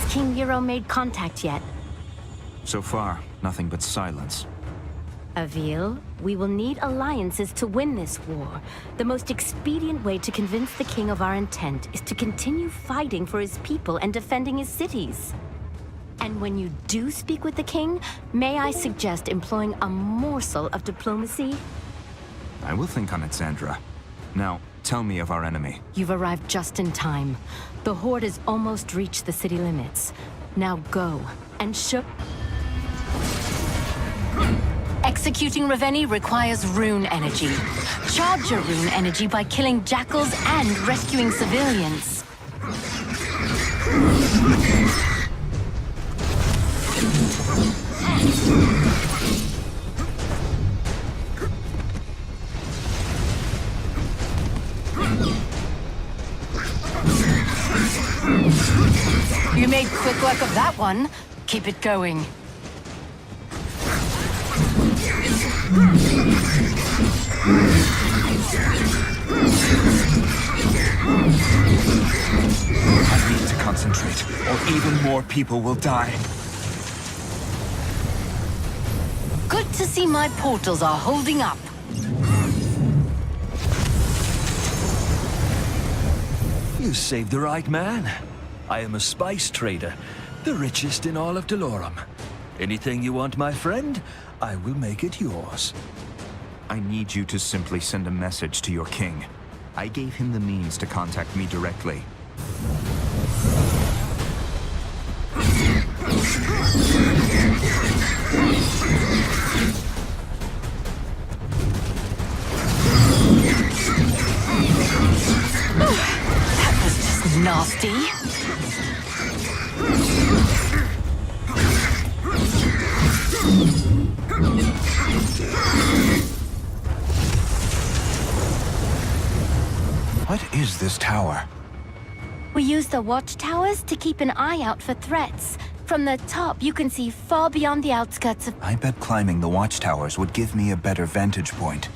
King Euro made contact yet? So far, nothing but silence. Avil, we will need alliances to win this war. The most expedient way to convince the king of our intent is to continue fighting for his people and defending his cities. And when you do speak with the king, may I suggest employing a morsel of diplomacy? I will think on it, Sandra. Now, tell me of our enemy. You've arrived just in time. The Horde has almost reached the city limits. Now go and show... Executing Ravenni requires rune energy. Charge your rune energy by killing jackals and rescuing civilians. You made quick work of that one. Keep it going. I need to concentrate, or even more people will die. Good to see my portals are holding up. You saved the right man. I am a spice trader, the richest in all of Delorum. Anything you want, my friend, I will make it yours. I need you to simply send a message to your king. I gave him the means to contact me directly. That was just nasty. What is this tower? We use the watchtowers to keep an eye out for threats. From the top, you can see far beyond the outskirts of... I bet climbing the watchtowers would give me a better vantage point.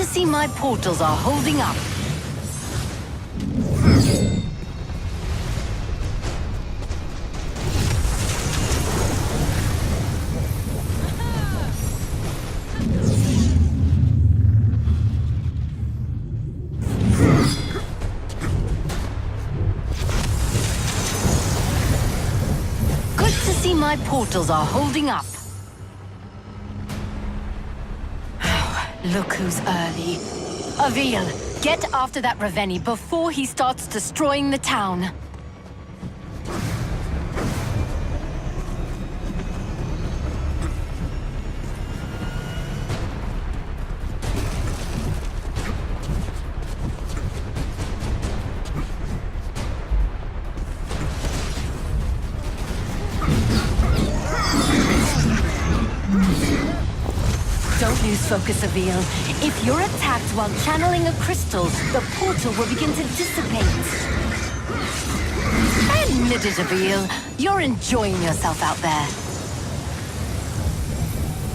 See, my portals are holding up. Good to see my portals are holding up. Look who's early. Avil, get after that Ravenni before he starts destroying the town. Don't lose focus, Avil. If you're attacked while channeling a crystal, the portal will begin to dissipate. Admit it, Avil. You're enjoying yourself out there.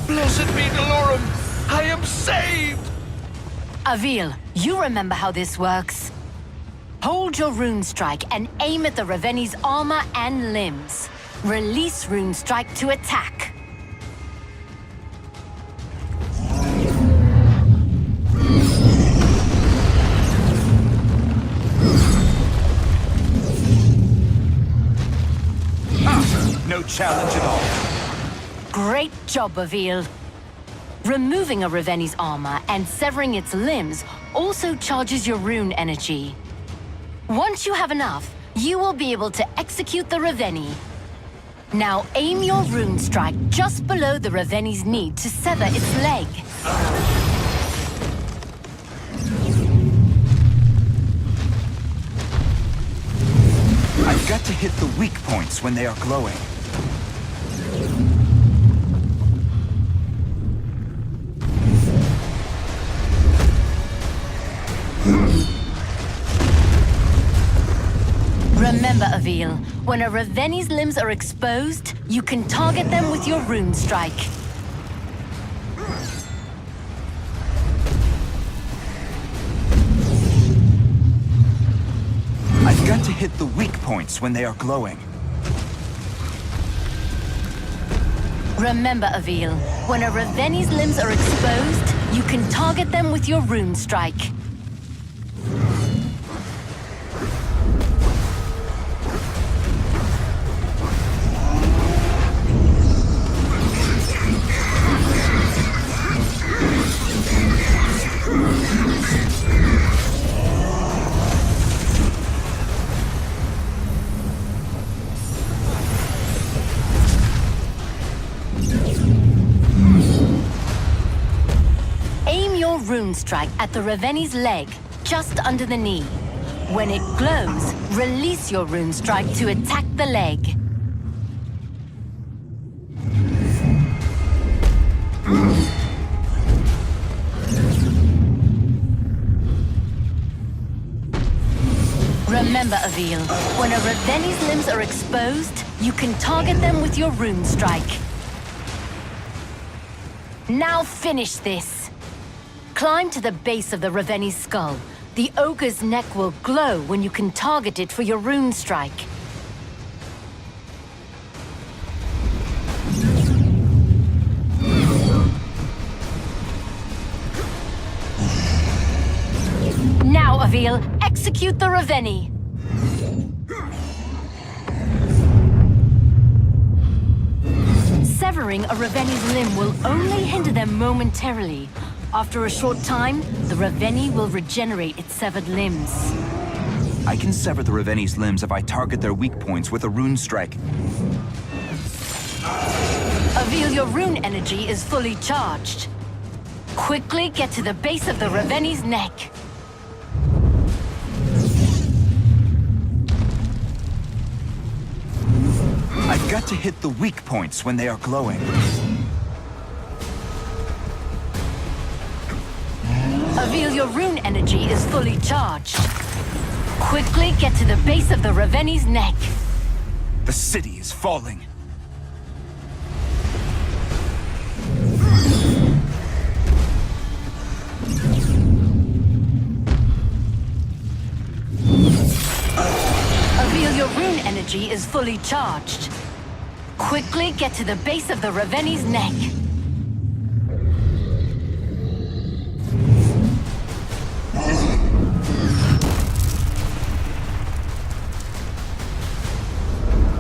Blessed be Delorum! I am saved! Avil, you remember how this works. Hold your rune strike and aim at the Ravenni's armor and limbs. Release rune strike to attack. No challenge at all. Great job, Avil. Removing a Ravenni's armor and severing its limbs also charges your rune energy. Once you have enough, you will be able to execute the Ravenni. Now aim your rune strike just below the Ravenni's knee to sever its leg. I've got to hit the weak points when they are glowing. Remember, Avil, when a Raveni's limbs are exposed, you can target them with your rune strike. I've got to hit the weak points when they are glowing. Remember, Avil, when a Raveni's limbs are exposed, you can target them with your rune strike. Rune strike at the Raveni's leg, just under the knee. When it glows, release your rune strike to attack the leg. Remember, Avil, when a Raveni's limbs are exposed, you can target them with your rune strike. Now finish this! Climb to the base of the Raveni's skull. The ogre's neck will glow when you can target it for your rune strike. Now, Avil, execute the Raveni! Severing a Raveni's limb will only hinder them momentarily. After a short time, the Raveni will regenerate its severed limbs. I can sever the Raveni's limbs if I target their weak points with a rune strike. Avil, your rune energy is fully charged. Quickly get to the base of the Raveni's neck. I've got to hit the weak points when they are glowing. Avil, your rune energy is fully charged. Quickly get to the base of the Raveni's neck. The city is falling. Avil, your rune energy is fully charged. Quickly get to the base of the Raveni's neck.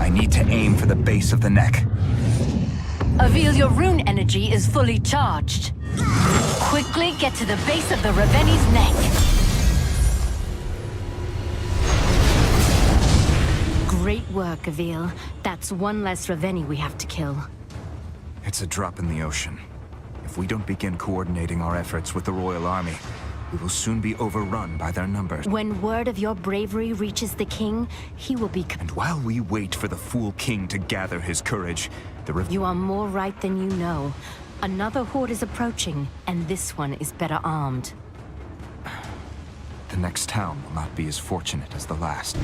I need to aim for the base of the neck. Avil, your rune energy is fully charged. Quickly get to the base of the Raveni's neck. Great work, Avil. That's one less Raveni we have to kill. It's a drop in the ocean. If we don't begin coordinating our efforts with the Royal Army, we will soon be overrun by their numbers. When word of your bravery reaches the king, he will be... And while we wait for the fool king to gather his courage, You are more right than you know. Another horde is approaching, and this one is better armed. The next town will not be as fortunate as the last.